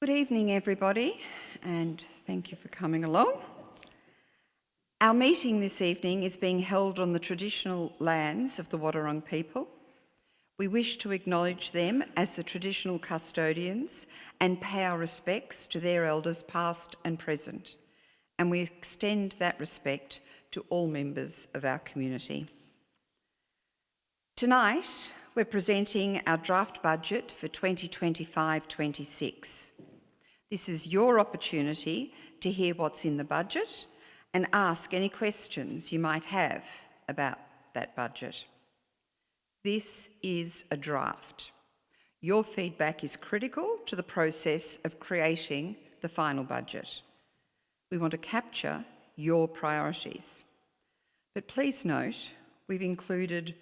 Good evening, everybody, and thank you for coming along. Our meeting this evening is being held on the traditional lands of the Wadawurrung people. We wish to acknowledge them as the traditional custodians and pay our respects to their elders past and present, and we extend that respect to all members of our community. Tonight, we're presenting our draft budget for 2025-26. This is your opportunity to hear what's in the budget and ask any questions you might have about that budget. This is a draft. Your feedback is critical to the process of creating the final budget. We want to capture your priorities. But please note, we've included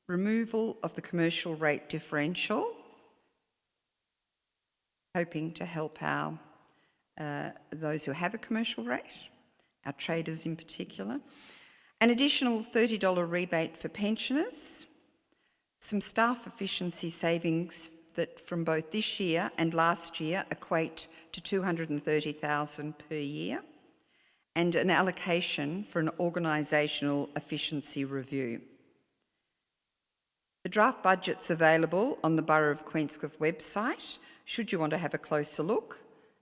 removal of the commercial rate differential, hoping to help our those who have a commercial rate, our traders in particular, an additional $30 rebate for pensioners, some staff efficiency savings that from both this year and last year equate to $230,000 per year, and an allocation for an organisational efficiency review. The draft budget's available on the Borough of Queenscliff website, should you want to have a closer look,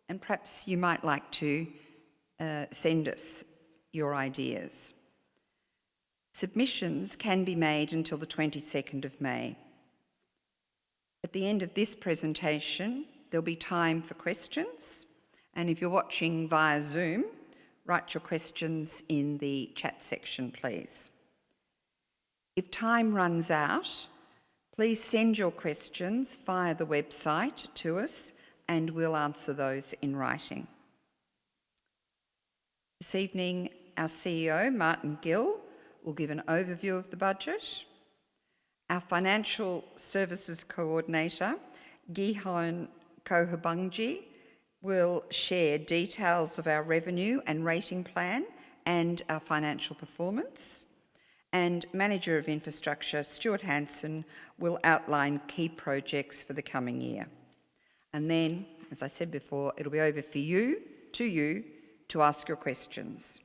and perhaps you might like to send us your ideas. Submissions can be made until the 22nd of May. At the end of this presentation, there'll be time for questions, and if you're watching via Zoom, write your questions in the chat section, please. If time runs out, please send your questions via the website to us and we'll answer those in writing. This evening, our CEO, Martin Gill, will give an overview of the budget. Our Financial Services Coordinator, Gihan Kohabungji, will share details of our revenue and rating plan and our financial performance. And Manager of Infrastructure, Stuart Hanson, will outline key projects for the coming year. And then, as I said before, it'll be over for you to ask your questions.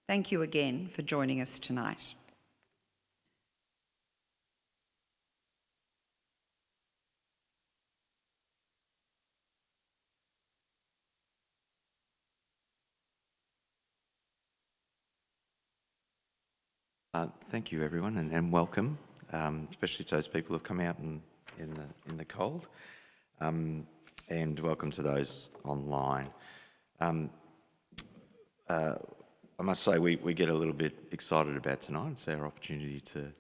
Thank you again for joining us tonight. Thank you, everyone, and welcome, especially to those people who have come out in the cold, and welcome to those online. I must say we get a little bit excited about tonight. It's our opportunity to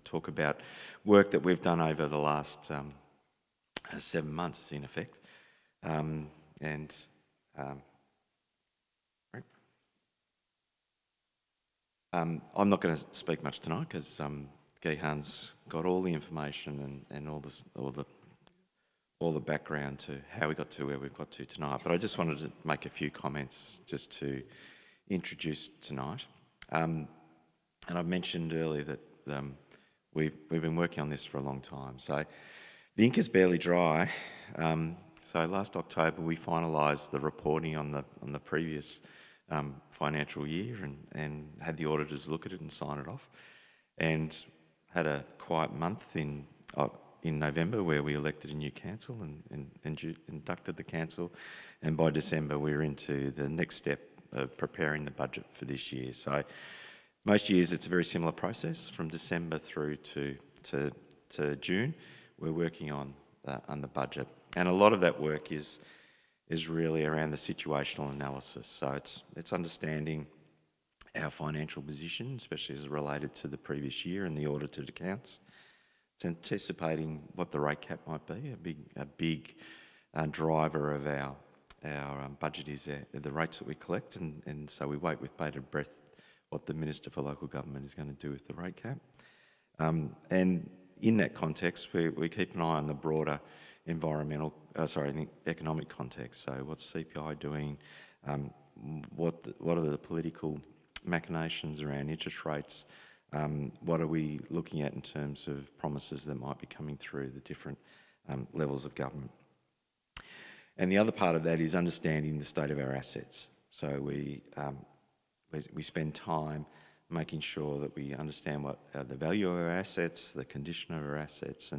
talk about work that we've done over the last 7 months, in effect, I'm not going to speak much tonight because Gihan's got all the information and all the background to how we got to where we've got to tonight. But I just wanted to make a few comments just to introduce tonight. And I mentioned earlier that we've been working on this for a long time. So the ink is barely dry. So last October we finalised the reporting on the previous financial year and had the auditors look at it and sign it off, and had a quiet month in November where we elected a new council and inducted the council, and by December we were into the next step of preparing the budget for this year. So most years it's a very similar process from December through to June. We're working on the budget, and a lot of that work is really around the situational analysis. So it's understanding our financial position, especially as related to the previous year and the audited accounts. It's anticipating what the rate cap might be. A big driver of our budget is the rates that we collect, and so we wait with bated breath what the Minister for Local Government is going to do with the rate cap. And in that context, we keep an eye on the broader economic context. So what's CPI doing? What are the political machinations around interest rates? What are we looking at in terms of promises that might be coming through the different levels of government? And the other part of that is understanding the state of our assets. So we spend time making sure that we understand what the value of our assets, the condition of our assets,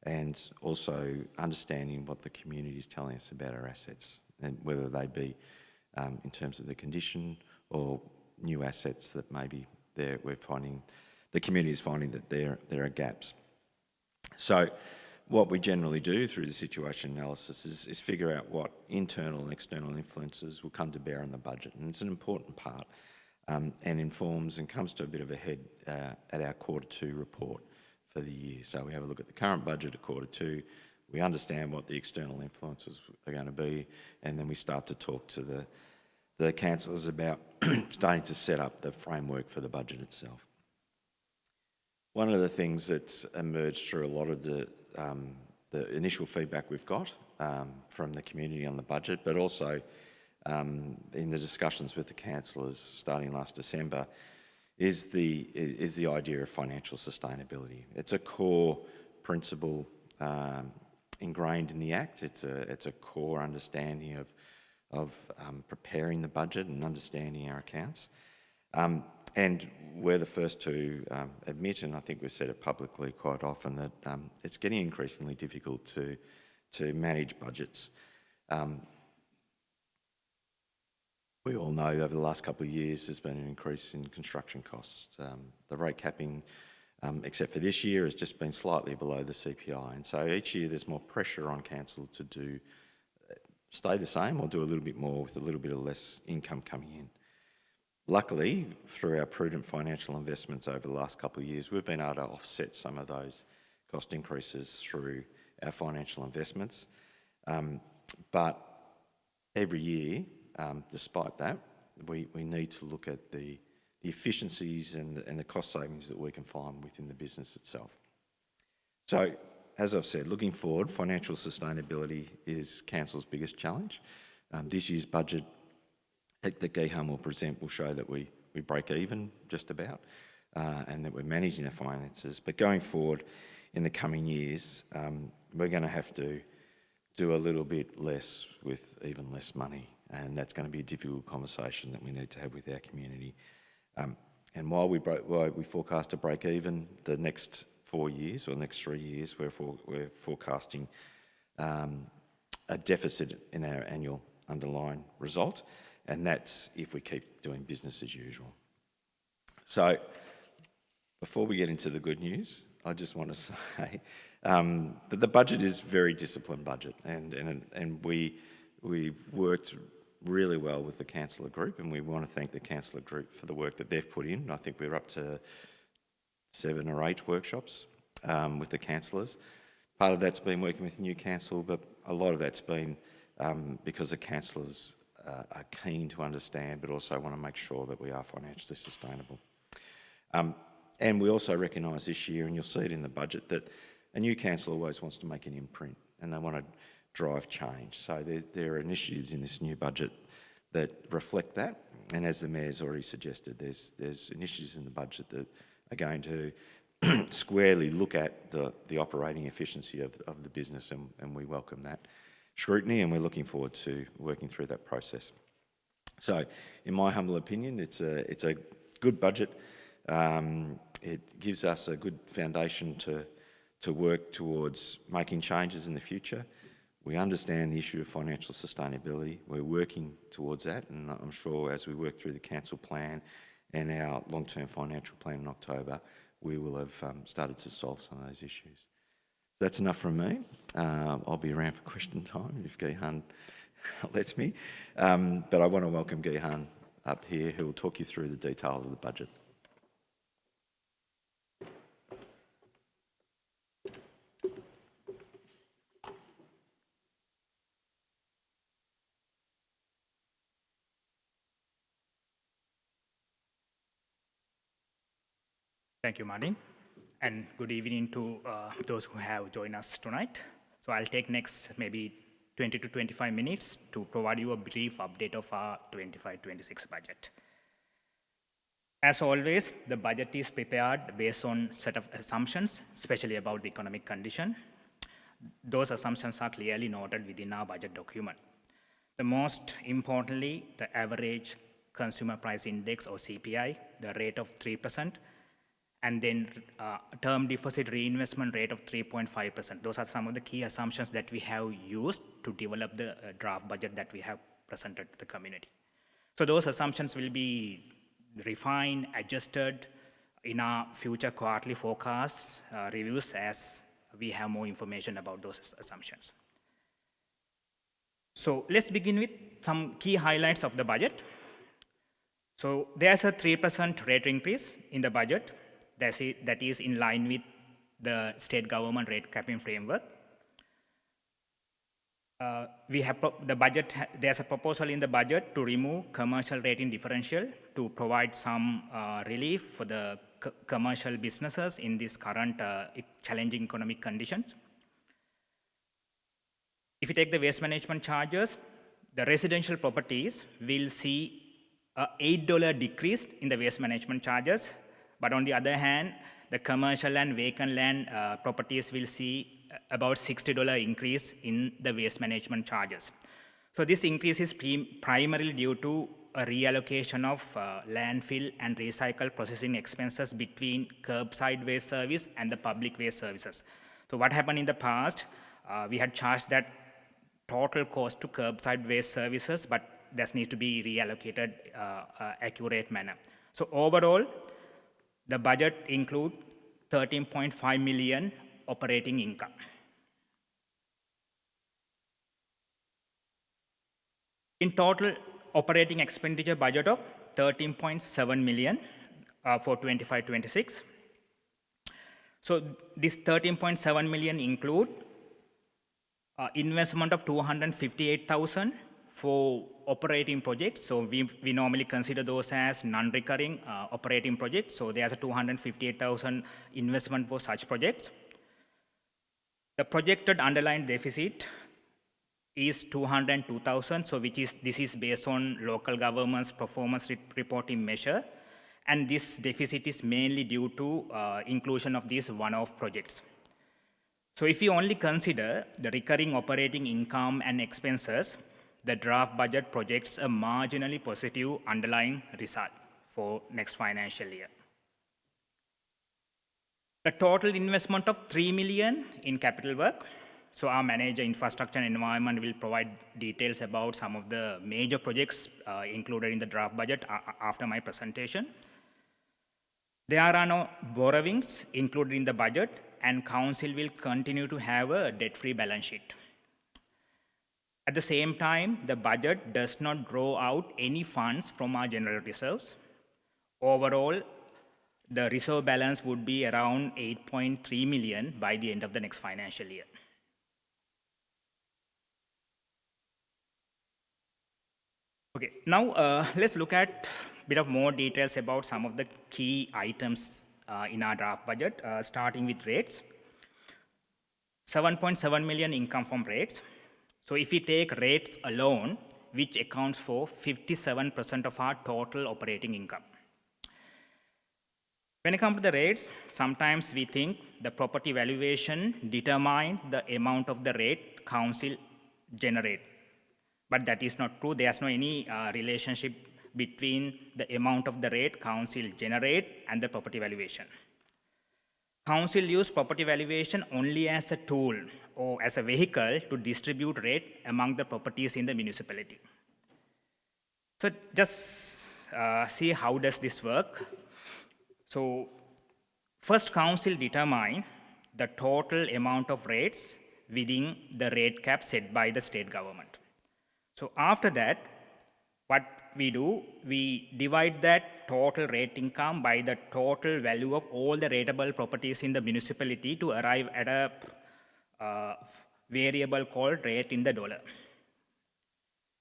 and also understanding what the community is telling us about our assets, and whether they be in terms of the condition or new assets that maybe we're finding, the community is finding that there are gaps. So what we generally do through the situation analysis is figure out what internal and external influences will come to bear on the budget, and it's an important part, and informs and comes to a bit of a head at our Q2 report for the year. So we have a look at the current budget at Q2, we understand what the external influences are going to be, and then we start to talk to the councillors about starting to set up the framework for the budget itself. One of the things that's emerged through a lot of the initial feedback we've got from the community on the budget, but also in the discussions with the councillors starting last December, is the idea of financial sustainability. It's a core principle ingrained in the Act. It's a core understanding of preparing the budget and understanding our accounts. And we're the first to admit, and I think we've said it publicly quite often, that it's getting increasingly difficult to manage budgets. We all know over the last couple of years there's been an increase in construction costs. The rate capping, except for this year, has just been slightly below the CPI. And so each year there's more pressure on council to stay the same or do a little bit more with a little bit of less income coming in. Luckily, through our prudent financial investments over the last couple of years, we've been able to offset some of those cost increases through our financial investments. But every year, despite that, we need to look at the efficiencies and the cost savings that we can find within the business itself. So, as I've said, looking forward, financial sustainability is council's biggest challenge. This year's budget that Gihan will present will show that we break even just about, and that we're managing our finances. But going forward in the coming years, we're going to have to do a little bit less with even less money, and that's going to be a difficult conversation that we need to have with our community. And while we forecast to break even the next 4 years or next 3 years, we're forecasting a deficit in our annual underlying result, and that's if we keep doing business as usual. So before we get into the good news, I just want to say that the budget is a very disciplined budget, and we've worked really well with the councillor group, and we want to thank the councillor group for the work that they've put in. I think we're up to 7 or 8 workshops with the councillors. Part of that's been working with the new council, but a lot of that's been because the councillors are keen to understand, but also want to make sure that we are financially sustainable. And we also recognise this year, and you'll see it in the budget, that a new council always wants to make an imprint, and they want to drive change. So there are initiatives in this new budget that reflect that, and as the Mayor's already suggested, there's initiatives in the budget that are going to squarely look at the operating efficiency of the business, and we welcome that scrutiny, and we're looking forward to working through that process. So, in my humble opinion, it's a good budget. It gives us a good foundation to work towards making changes in the future. We understand the issue of financial sustainability. We're working towards that, and I'm sure as we work through the council plan and our long-term financial plan in October, we will have started to solve some of those issues. That's enough from me. I'll be around for question time if Gihan lets me. But I want to welcome Gihan up here, who will talk you through the details of the budget. Thank you, Martin, and good evening to those who have joined us tonight. So I'll take next maybe 20 to 25 minutes to provide you a brief update of our 25-26 budget. As always, the budget is prepared based on set of assumptions, especially about the economic condition. those assumptions are clearly noted within our budget document. The most importantly, the average consumer price index or CPI, the rate of 3%, and then term deposit reinvestment rate of 3.5%. Those are some of the key assumptions that we have used to develop the draft budget that we have presented to the community. So those assumptions will be refined, adjusted in our future quarterly forecasts reviews as we have more information about those assumptions. So let's begin with some key highlights of the budget. So there's a 3% rate increase in the budget that is in line with the state government rate capping framework. We have the budget. There's a proposal in the budget to remove commercial rating differential to provide some relief for the commercial businesses in this current challenging economic conditions. If you take the waste management charges, the residential properties will see a $8 decrease in the waste management charges, but on the other hand, the commercial and vacant land properties will see about $60 increase in the waste management charges. So this increase is primarily due to a reallocation of landfill and recycle processing expenses between curbside waste service and the public waste services. So what happened in the past, we had charged that total cost to curbside waste services, but that needs to be reallocated accurate manner. So overall, the budget includes 13.5 million operating income. In total, operating expenditure budget of 13.7 million for 25-26. So this 13.7 million include investment of 258,000 for operating projects. So we normally consider those as non-recurring operating projects. So there's a 258,000 investment for such projects. The projected underlying deficit is 202,000. So this is based on local government's performance reporting measure. And this deficit is mainly due to inclusion of these one-off projects. So if you only consider the recurring operating income and expenses, the draft budget projects a marginally positive underlying result for next financial year. The total investment of 3 million in capital work. So our manager, infrastructure and environment, will provide details about some of the major projects included in the draft budget after my presentation. There are no borrowings included in the budget, and council will continue to have a debt-free balance sheet. At the same time, the budget does not draw out any funds from our general reserves. Overall, the reserve balance would be around 8.3 million by the end of the next financial year. Okay, now let's look at a bit of more details about some of the key items in our draft budget, starting with rates. 7.7 million income from rates. So if we take rates alone, which accounts for 57% of our total operating income. When it comes to the rates, sometimes we think the property valuation determines the amount of the rate council generate. But that is not true. There's no any relationship between the amount of the rate council generate and the property valuation. Council use property valuation only as a tool or as a vehicle to distribute rate among the properties in the municipality. So just see how does this work. So first, council determine the total amount of rates within the rate cap set by the state government. So after that, what we do, we divide that total rate income by the total value of all the rateable properties in the municipality to arrive at a variable called rate in the dollar.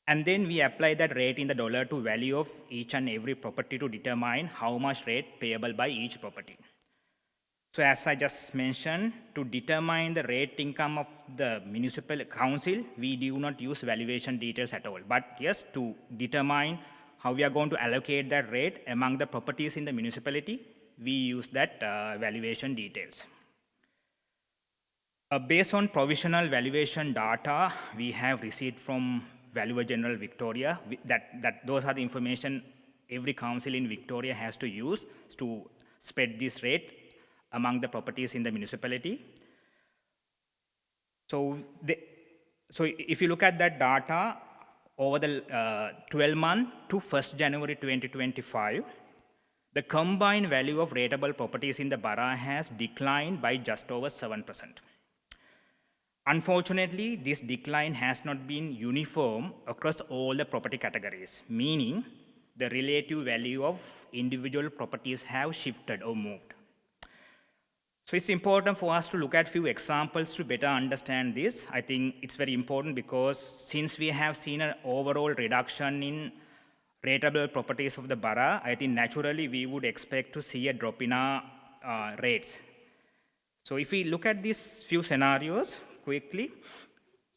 And then we apply that rate in the dollar to value of each and every property to determine how much rate payable by each property. So as I just mentioned, to determine the rate income of the municipal council, we do not use valuation details at all. But yes, to determine how we are going to allocate that rate among the properties in the municipality, we use that valuation details. Based on provisional valuation data we have received from Valuer General Victoria, those are the information every council in Victoria has to use to spread this rate among the properties in the municipality. So if you look at that data over the 12 months to 1st January 2025, the combined value of rateable properties in the borough has declined by just over 7%. Unfortunately, this decline has not been uniform across all the property categories, meaning the relative value of individual properties have shifted or moved. So it's important for us to look at few examples to better understand this. I think it's very important because since we have seen an overall reduction in rateable properties of the borough, I think naturally we would expect to see a drop in our rates. So if we look at these few scenarios quickly,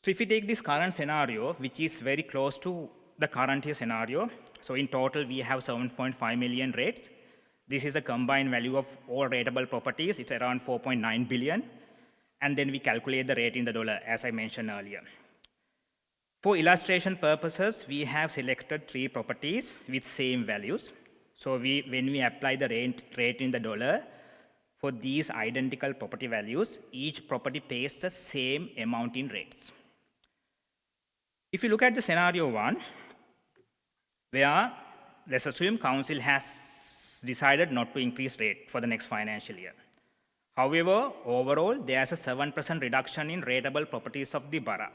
so if we take this current scenario, which is very close to the current year scenario, so in total we have 7.5 million rates. This is a combined value of all rateable properties. It's around 4.9 billion. And then we calculate the rate in the dollar, as I mentioned earlier. For illustration purposes, we have selected 3 properties with same values. So when we apply the rate in the dollar, for these identical property values, each property pays the same amount in rates. If you look at the scenario 1, where let's assume council has decided not to increase rate for the next financial year. However, overall, there's a 7% reduction in rateable properties of the borough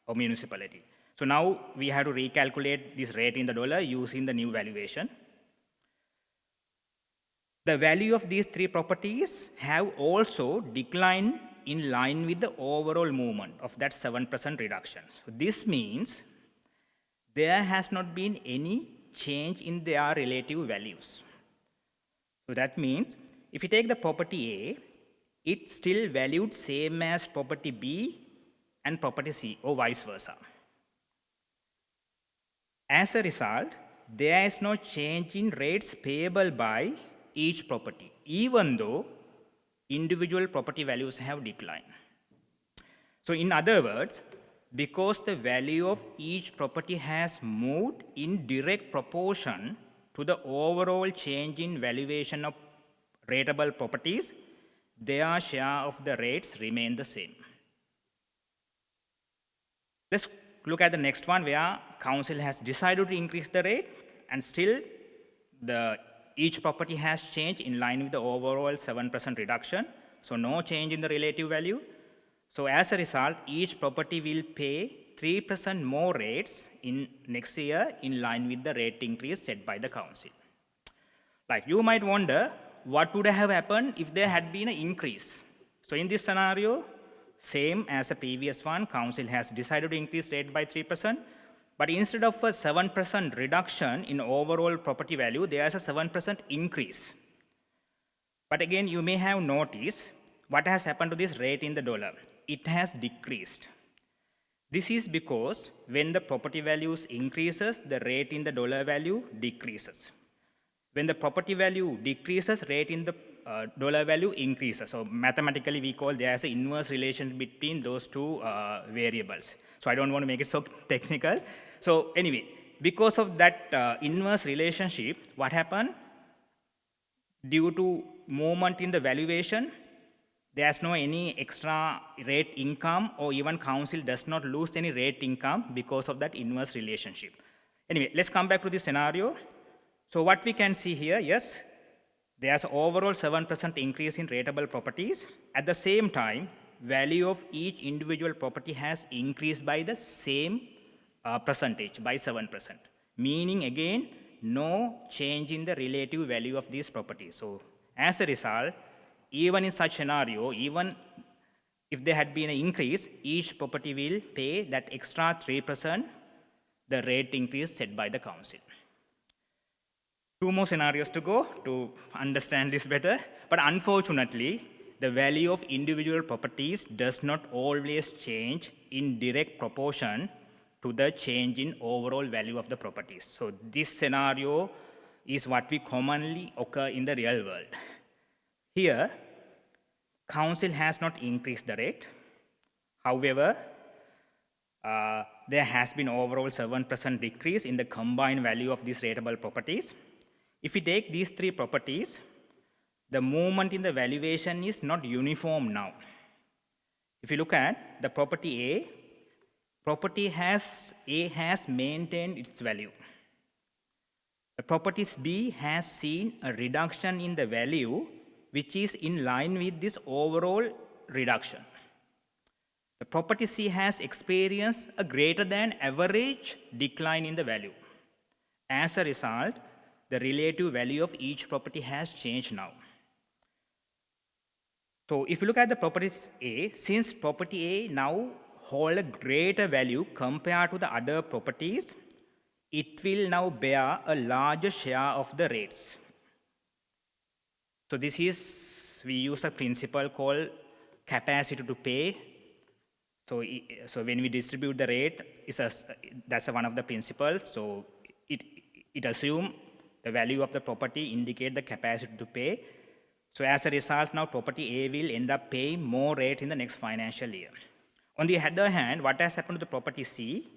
or municipality. So now we have to recalculate this rate in the dollar using the new valuation. The value of these 3 properties have also declined in line with the overall movement of that 7% reduction. So this means there has not been any change in their relative values. So that means if you take the property A, it's still valued same as property B and property C or vice versa. As a result, there is no change in rates payable by each property, even though individual property values have declined. So in other words, because the value of each property has moved in direct proportion to the overall change in valuation of rateable properties, their share of the rates remain the same. Let's look at the next one where council has decided to increase the rate and still each property has changed in line with the overall 7% reduction. So no change in the relative value. So as a result, each property will pay 3% more rates in next year in line with the rate increase set by the council. Like you might wonder, what would have happened if there had been an increase? So in this scenario, same as the previous one, council has decided to increase rate by 3%, but instead of a 7% reduction in overall property value, there is a 7% increase. But again, you may have noticed what has happened to this rate in the dollar. It has decreased. This is because when the property values increases, the rate in the dollar value decreases. When the property value decreases, rate in the dollar value increases. So mathematically, we call there as an inverse relation between those two variables. So I don't want to make it so technical. So anyway, because of that inverse relationship, what happened? Due to movement in the valuation, there's no any extra rate income, or even council does not lose any rate income because of that inverse relationship. Anyway, let's come back to the scenario. So what we can see here, yes, there's overall 7% increase in rateable properties. At the same time, value of each individual property has increased by the same percentage, by 7%. Meaning again, no change in the relative value of these properties. So as a result, even in such scenario, even if there had been an increase, each property will pay that extra 3%, the rate increase set by the council. 2 more scenarios to go to understand this better. But unfortunately, the value of individual properties does not always change in direct proportion to the change in overall value of the properties. So this scenario is what we commonly occur in the real world. Here, council has not increased the rate. However, there has been overall 7% decrease in the combined value of these rateable properties. If we take these three properties, the movement in the valuation is not uniform now. If you look at the property A has maintained its value. The properties B has seen a reduction in the value which is in line with this overall reduction. The property C has experienced a greater than average decline in the value. As a result, the relative value of each property has changed now. So if you look at the properties A, since property A now hold a greater value compared to the other properties, it will now bear a larger share of the rates. So this is, we use a principle called capacity to pay. So when we distribute the rate, that's one of the principles. So it assumes the value of the property indicate the capacity to pay. So as a result, now property A will end up paying more rate in the next financial year. On the other hand, what has happened to the property C?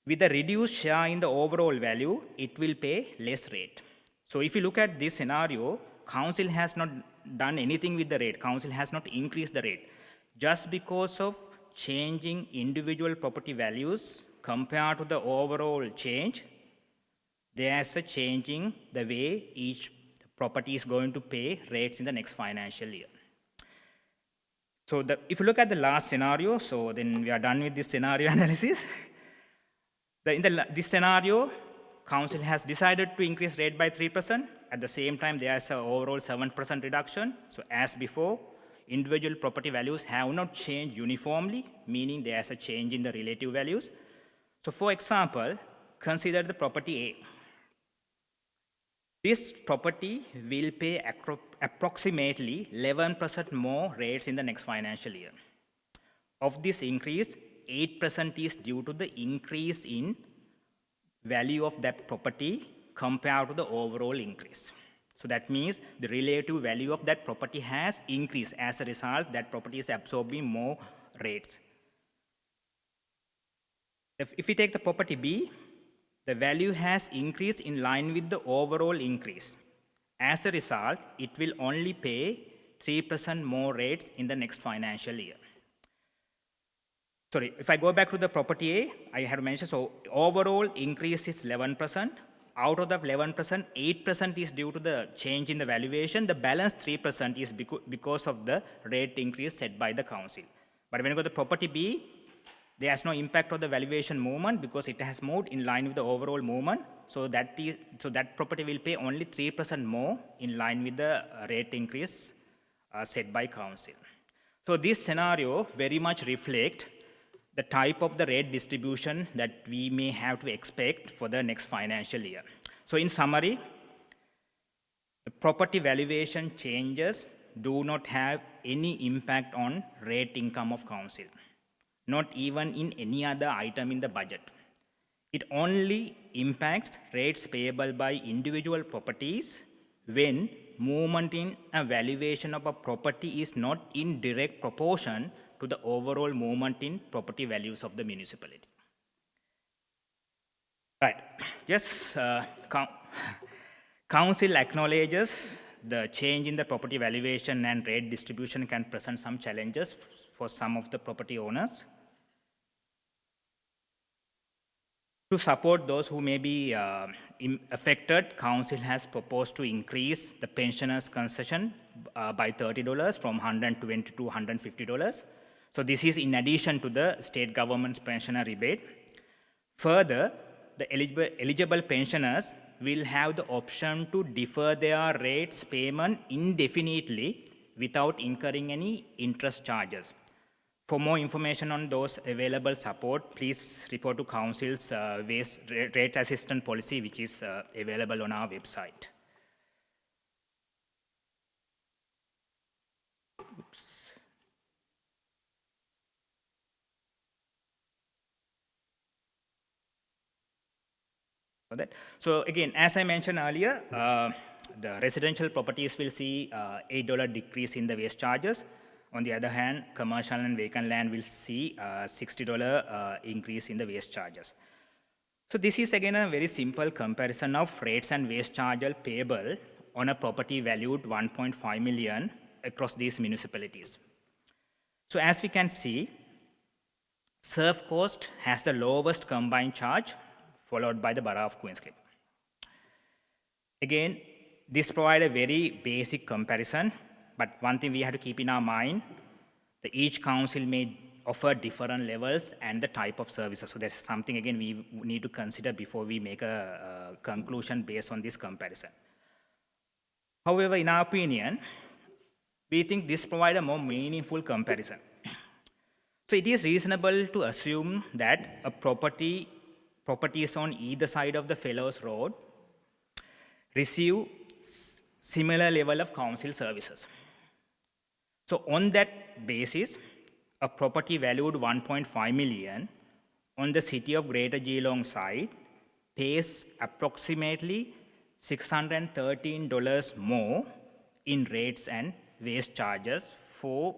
With a reduced share in the overall value, it will pay less rate. So if you look at this scenario, council has not done anything with the rate. Council has not increased the rate. Just because of changing individual property values compared to the overall change, there's a changing the way each property is going to pay rates in the next financial year. So if you look at the last scenario, so then we are done with this scenario analysis. This scenario, council has decided to increase rate by 3%. At the same time, there is an overall 7% reduction. So as before, individual property values have not changed uniformly, meaning there is a change in the relative values. So for example, consider the property A. This property will pay approximately 11% more rates in the next financial year. Of this increase, 8% is due to the increase in value of that property compared to the overall increase. So that means the relative value of that property has increased. As a result, that property is absorbing more rates. If we take the property B, the value has increased in line with the overall increase. As a result, it will only pay 3% more rates in the next financial year. Sorry, if I go back to the property A, I had mentioned, so overall increase is 11%. Out of that 11%, 8% is due to the change in the valuation. The balance 3% is because of the rate increase set by the council. But when you go to the property B, there is no impact of the valuation movement because it has moved in line with the overall movement. So that property will pay only 3% more in line with the rate increase set by council. So this scenario very much reflects the type of the rate distribution that we may have to expect for the next financial year. So in summary, the property valuation changes do not have any impact on rate income of council, not even in any other item in the budget. It only impacts rates payable by individual properties when movement in a valuation of a property is not in direct proportion to the overall movement in property values of the municipality. Right, yes, council acknowledges the change in the property valuation and rate distribution can present some challenges for some of the property owners. To support those who may be affected, council has proposed to increase the pensioners' concession by $30 from $120 to $150. So this is in addition to the state government's pensioner rebate. Further, the eligible pensioners will have the option to defer their rates payment indefinitely without incurring any interest charges. For more information on those available support, please refer to Council's waste rate assistance policy, which is available on our website. So again, as I mentioned earlier, the residential properties will see $8 decrease in the waste charges. On the other hand, commercial and vacant land will see a $60 increase in the waste charges. So this is again a very simple comparison of rates and waste charges payable on a property valued 1.5 million across these municipalities. So as we can see, Surf Coast has the lowest combined charge, followed by the Borough of Queenscliff. Again, this provides a very basic comparison, but one thing we have to keep in our mind, that each council may offer different levels and the type of services. So that's something, again, we need to consider before we make a conclusion based on this comparison. However, in our opinion, we think this provides a more meaningful comparison. So it is reasonable to assume that a properties on either side of the Fellows Road receive similar level of council services. So on that basis, a property valued 1.5 million on the City of Greater Geelong side pays approximately $613 more in rates and waste charges for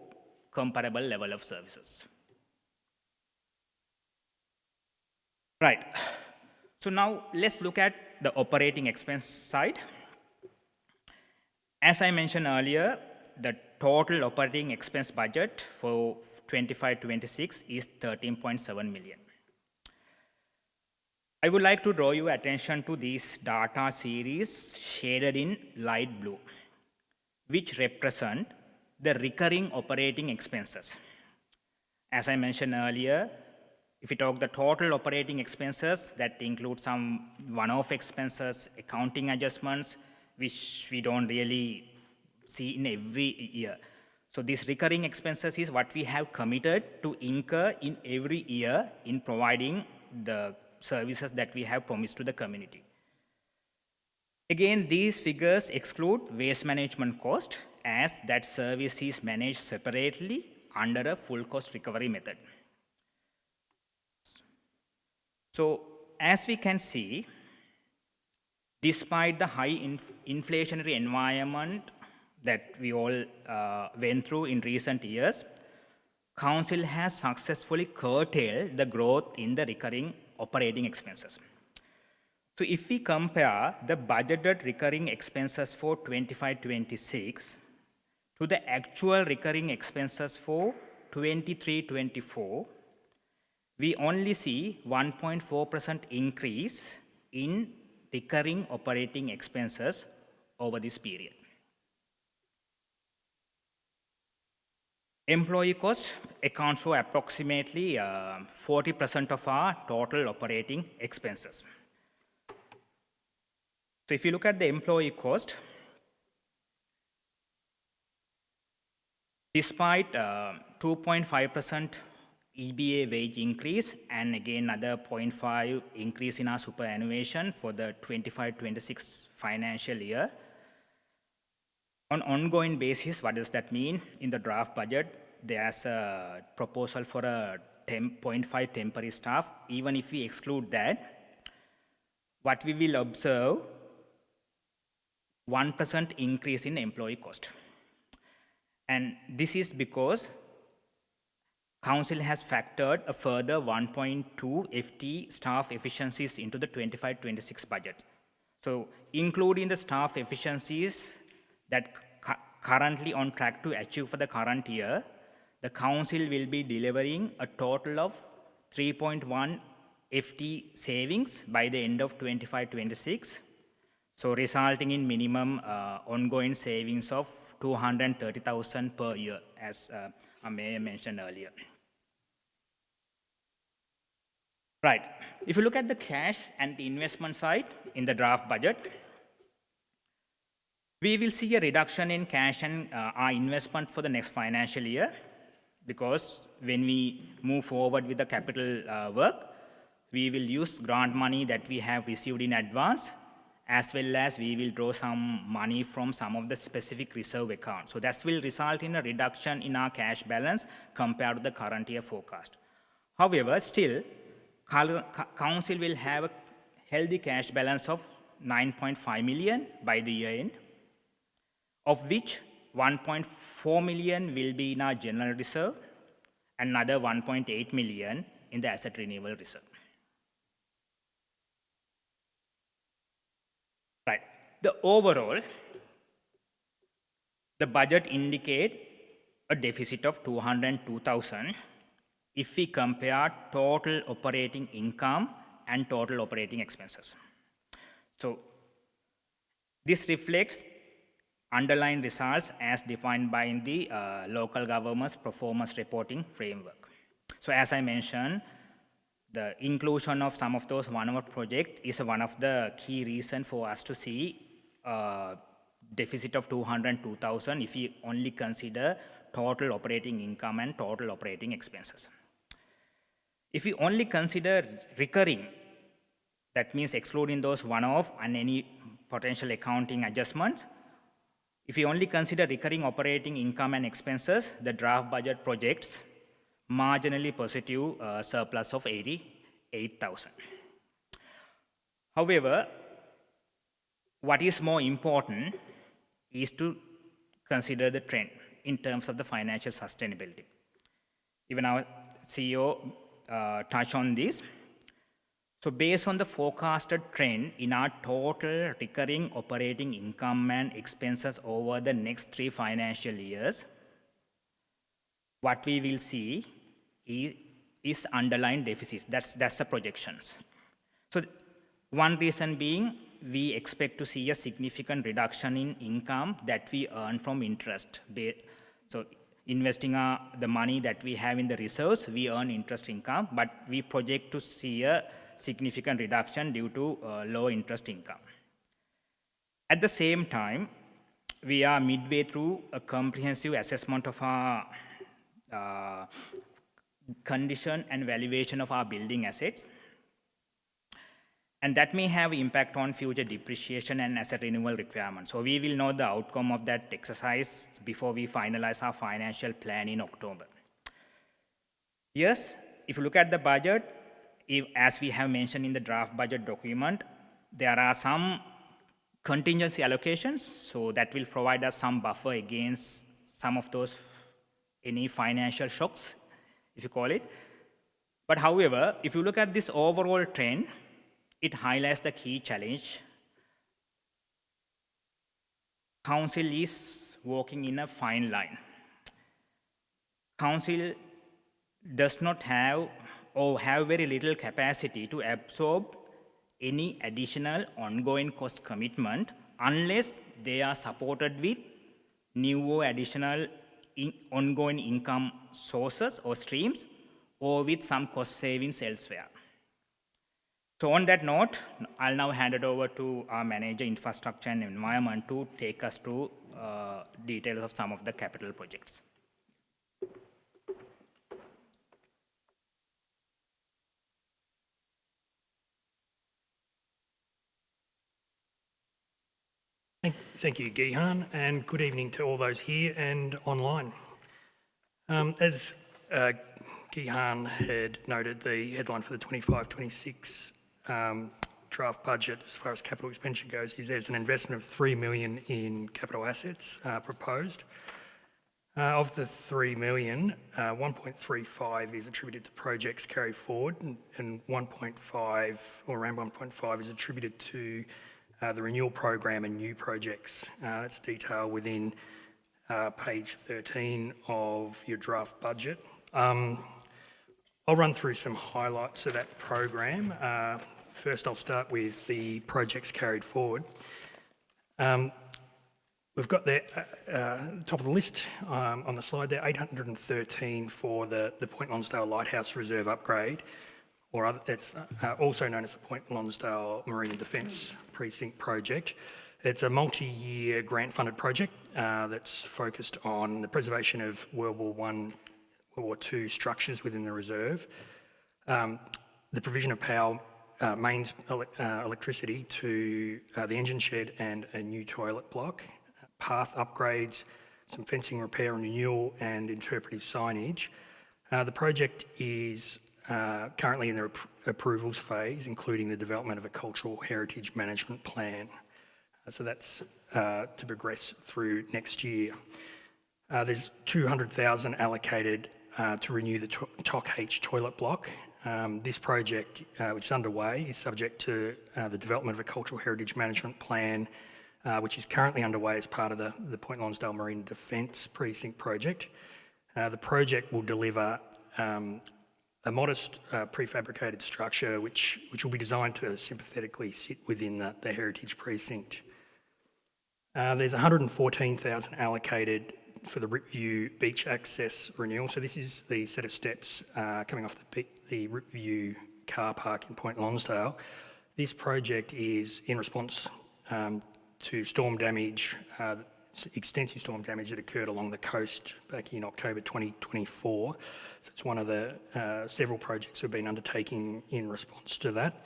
comparable level of services. Right. So now let's look at the operating expense side. As I mentioned earlier, the total operating expense budget for 25-26 is 13.7 million. I would like to draw your attention to this data series shaded in light blue, which represent the recurring operating expenses. As I mentioned earlier, if we talk the total operating expenses, that includes some one-off expenses, accounting adjustments, which we don't really see in every year. So these recurring expenses is what we have committed to incur in every year in providing the services that we have promised to the community. Again, these figures exclude waste management cost, as that service is managed separately under a full cost recovery method. So as we can see, despite the high inflationary environment that we all went through in recent years, Council has successfully curtailed the growth in the recurring operating expenses. So if we compare the budgeted recurring expenses for 25-26 to the actual recurring expenses for 23-24, we only see 1.4% increase in recurring operating expenses over this period. Employee cost accounts for approximately 40% of our total operating expenses. So if you look at the employee cost, despite 2.5% EBA wage increase and again another 0.5 increase in our superannuation for the 25-26 financial year, on ongoing basis, what does that mean? In the draft budget, there's a proposal for a 0.5 temporary staff. Even if we exclude that, what we will observe, 1% increase in employee cost. And this is because Council has factored a further 1.2 FT staff efficiencies into the 25-26 budget. So including the staff efficiencies that currently on track to achieve for the current year, the Council will be delivering a total of 3.1 FT savings by the end of 25-26. So resulting in minimum ongoing savings of 230,000 per year, as our Mayor mentioned earlier. Right, if you look at the cash and the investment side in the draft budget, we will see a reduction in cash and our investment for the next financial year, because when we move forward with the capital work, we will use grant money that we have received in advance, as well as we will draw some money from some of the specific reserve accounts. So that will result in a reduction in our cash balance compared to the current year forecast. However, still, Council will have a healthy cash balance of 9.5 million by the year end, of which 1.4 million will be in our general reserve, and another 1.8 million in the asset renewal reserve. Right. The overall, the budget indicate a deficit of 202,000 if we compare total operating income and total operating expenses. So this reflects underlying results as defined by the local government's performance reporting framework. So as I mentioned, the inclusion of some of those one-off projects is one of the key reasons for us to see deficit of 202,000 if we only consider total operating income and total operating expenses. If we only consider recurring, that means excluding those one-off and any potential accounting adjustments, if we only consider recurring operating income and expenses, the draft budget projects marginally positive surplus of 88,000. However, what is more important is to consider the trend in terms of the financial sustainability. Even our CEO touched on this. So based on the forecasted trend in our total recurring operating income and expenses over the next 3 financial years, what we will see is underlying deficits. That's the projections. So one reason being, we expect to see a significant reduction in income that we earn from interest. So investing the money that we have in the reserves, we earn interest income, but we project to see a significant reduction due to low interest income. At the same time, we are midway through a comprehensive assessment of our condition and valuation of our building assets. And that may have impact on future depreciation and asset renewal requirements. So we will know the outcome of that exercise before we finalize our financial plan in October. Yes, if you look at the budget, as we have mentioned in the draft budget document, there are some contingency allocations, so that will provide us some buffer against some of those, any financial shocks, if you call it. But however, if you look at this overall trend, it highlights the key challenge. Council is walking in a fine line. Council does not have or have very little capacity to absorb any additional ongoing cost commitment unless they are supported with new or additional ongoing income sources or streams, or with some cost savings elsewhere. So on that note, I'll now hand it over to our Manager, Infrastructure and Environment, to take us through details of some of the capital projects. Thank you, Gihan, and good evening to all those here and online. As Gihan had noted, the headline for the 25-26 draft budget as far as capital expenditure goes is there's an investment of $3 million in capital assets proposed. Of the $3 million, 1.35 is attributed to projects carried forward, and 1.5 or around 1.5 is attributed to the renewal program and new projects. That's detailed within page 13 of your draft budget. I'll run through some highlights of that program. First, I'll start with the projects carried forward. We've got the top of the list on the slide there, 813 for the Point Lonsdale Lighthouse Reserve upgrade, or it's also known as the Point Lonsdale Marine and Defence Precinct project. It's a multi-year grant-funded project that's focused on the preservation of World War I, World War II structures within the reserve, the provision of power, mains electricity to the engine shed and a new toilet block, path upgrades, some fencing repair and renewal, and interpretive signage. The project is currently in the approvals phase, including the development of a cultural heritage management plan. So that's to progress through next year. There's 200,000 allocated to renew the TOC H toilet block. This project, which is underway, is subject to the development of a cultural heritage management plan, which is currently underway as part of the Point Lonsdale Marine Defence Precinct project. The project will deliver a modest prefabricated structure which will be designed to sympathetically sit within the heritage precinct. There's 114,000 allocated for the Ripview beach access renewal. So this is the set of steps coming off the Ripview car park in Point Lonsdale. This project is in response to storm damage, extensive storm damage that occurred along the coast back in October 2024. So it's one of the several projects we've been undertaking in response to that.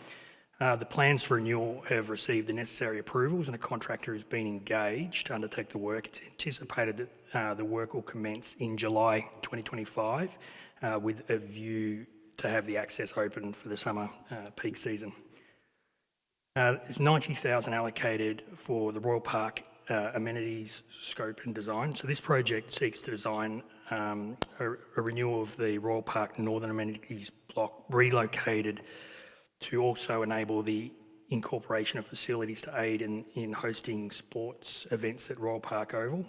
The plans for renewal have received the necessary approvals and a contractor has been engaged to undertake the work. It's anticipated that the work will commence in July 2025 with a view to have the access open for the summer peak season. There's 90,000 allocated for the Royal Park amenities scope and design. So this project seeks to design a renewal of the Royal Park Northern Amenities Block relocated to also enable the incorporation of facilities to aid in hosting sports events at Royal Park Oval.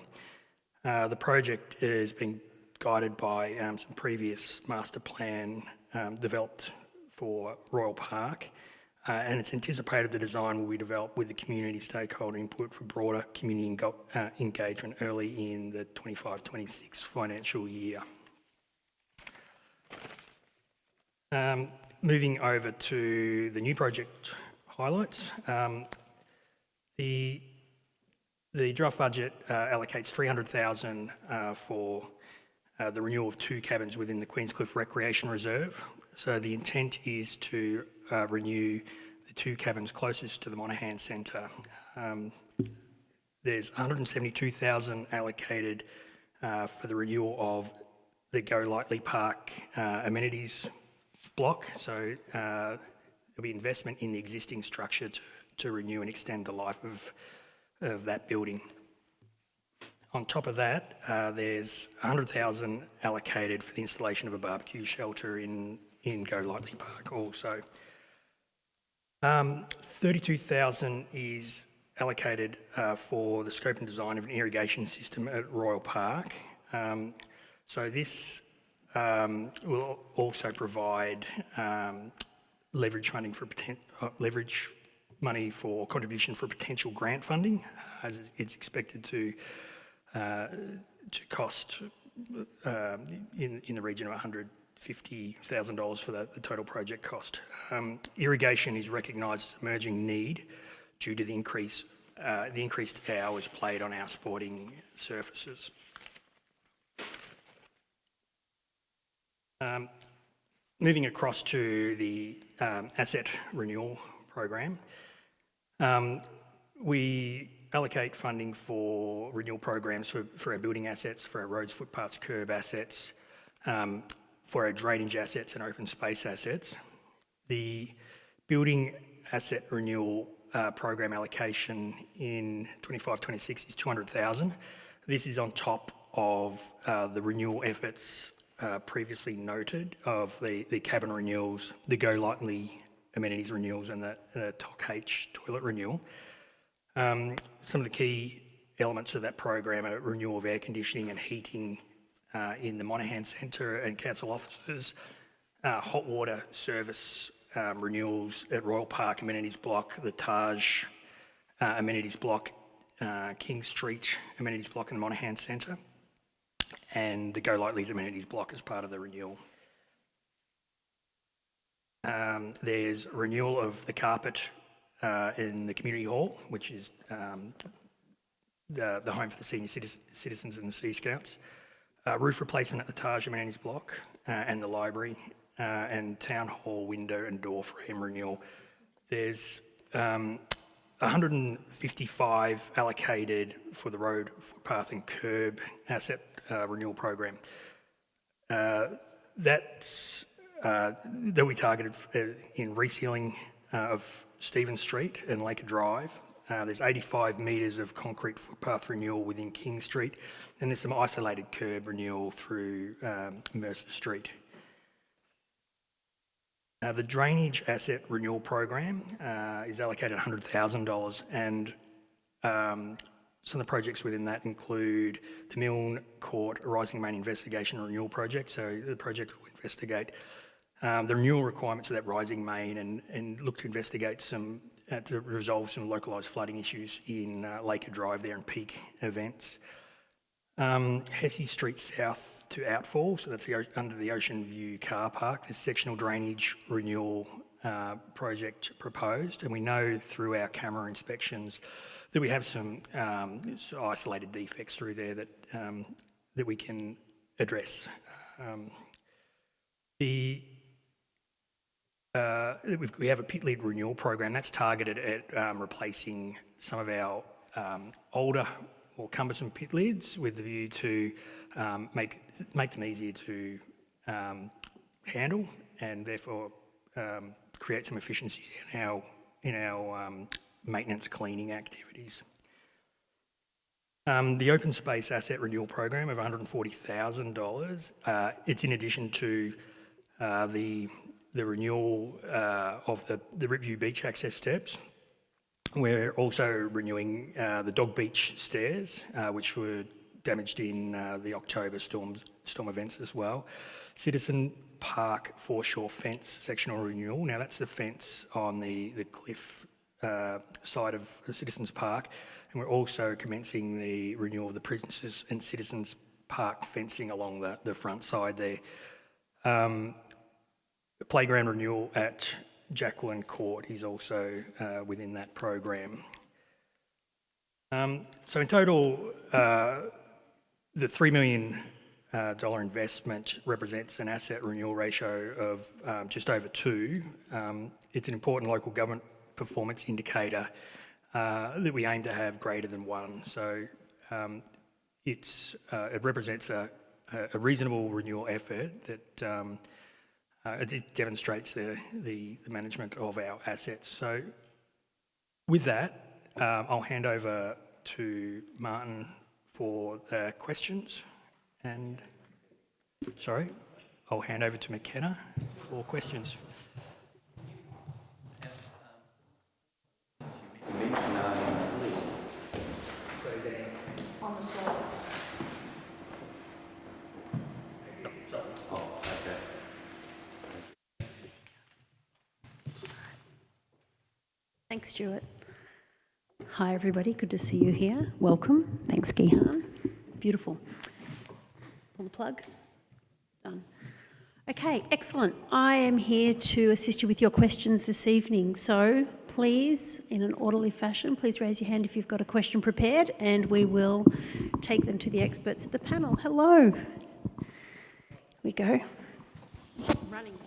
The project has been guided by some previous master plan developed for Royal Park, and it's anticipated the design will be developed with the community stakeholder input for broader community engagement early in the 25-26 financial year. Moving over to the new project highlights. The draft budget allocates 300,000 for the renewal of 2 cabins within the Queenscliff Recreation Reserve. So the intent is to renew the 2 cabins closest to the Monaghan Centre. There's 172,000 allocated for the renewal of the Go Lightly Park amenities block. So there'll be investment in the existing structure to renew and extend the life of that building. On top of that, there's 100,000 allocated for the installation of a barbecue shelter in Go Lightly Park also. 32,000 is allocated for the scope and design of an irrigation system at Royal Park. So this will also provide leverage money for contribution for potential grant funding, as it's expected to cost in the region of $150,000 for the total project cost. Irrigation is recognised as an emerging need due to the increased hours played on our sporting surfaces. Moving across to the asset renewal program, we allocate funding for renewal programs for our building assets, for our roads, footpaths, curb assets, for our drainage assets and open space assets. The building asset renewal program allocation in 25-26 is 200,000. This is on top of the renewal efforts previously noted of the cabin renewals, the Go Lightly amenities renewals and the TOC H toilet renewal. Some of the key elements of that program are renewal of air conditioning and heating in the Monaghan Centre and council offices, hot water service renewals at Royal Park amenities block, the Taj amenities block, King Street amenities block in the Monaghan Centre, and the Go Lightly's amenities block as part of the renewal. There's renewal of the carpet in the community hall, which is the home for the senior citizens and the Sea Scouts. Roof replacement at the Taj amenities block and the library, and town hall window and door frame renewal. There's 155 allocated for the road, footpath and curb asset renewal program. That we targeted in resealing of Stephen Street and Laker Drive, There's 85 metres of concrete footpath renewal within King Street, and there's some isolated curb renewal through Mercer Street. The drainage asset renewal program is allocated $100,000, and some of the projects within that include the Milne Court Rising Main Investigation Renewal Project. So the project will investigate the renewal requirements of that rising main and look to investigate some, to resolve some localised flooding issues in Laker Drive there and peak events. Hesse Street South to Outfall, so that's under the Ocean View car park. There's sectional drainage renewal project proposed, and we know through our camera inspections that we have some isolated defects through there that that we can address. We have a pit lid renewal program that's targeted at replacing some of our older, more cumbersome pit lids with the view to make them easier to handle and therefore create some efficiencies in our maintenance cleaning activities. The open space asset renewal program of $140,000. It's in addition to the renewal of the Ripview Beach access steps. We're also renewing the Dog Beach stairs, which were damaged in the October storm events as well. Citizen Park foreshore fence sectional renewal. Now that's the fence on the cliff side of Citizens Park, and we're also commencing the renewal of the Princess and Citizens Park fencing along the front side there. Playground renewal at Jacqueline Court is also within that program. So in total, the $3 million investment represents an asset renewal ratio of just over 2. It's an important local government performance indicator that we aim to have greater than 1. So it represents a reasonable renewal effort that it demonstrates the management of our assets. So with that, I'll hand over to Martin for the questions. And, sorry, I'll hand over to McKenna for questions. Thanks, Stuart. Hi, everybody. Good to see you here. Welcome. Thanks, Gihan. Beautiful. Pull the plug. Done. Okay, excellent. I am here to assist you with your questions this evening. So please, in an orderly fashion, please raise your hand if you've got a question prepared, and we will take them to the experts at the panel. Hello. Here we go. Running.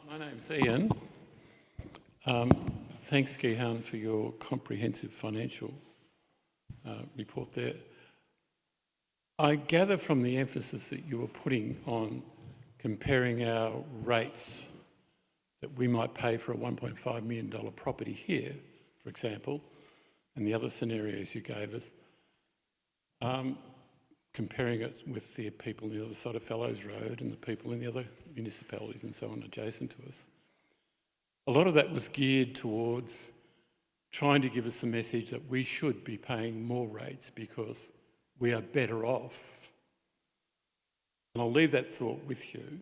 My name's Ian. Thanks, Gihan, for your comprehensive financial report there. I gather from the emphasis that you were putting on comparing our rates that we might pay for a $1.5 million property here, for example, and the other scenarios you gave us, comparing it with the people on the other side of Fellows Road and the people in the other municipalities and so on adjacent to us. A lot of that was geared towards trying to give us a message that we should be paying more rates because we are better off. And I'll leave that thought with you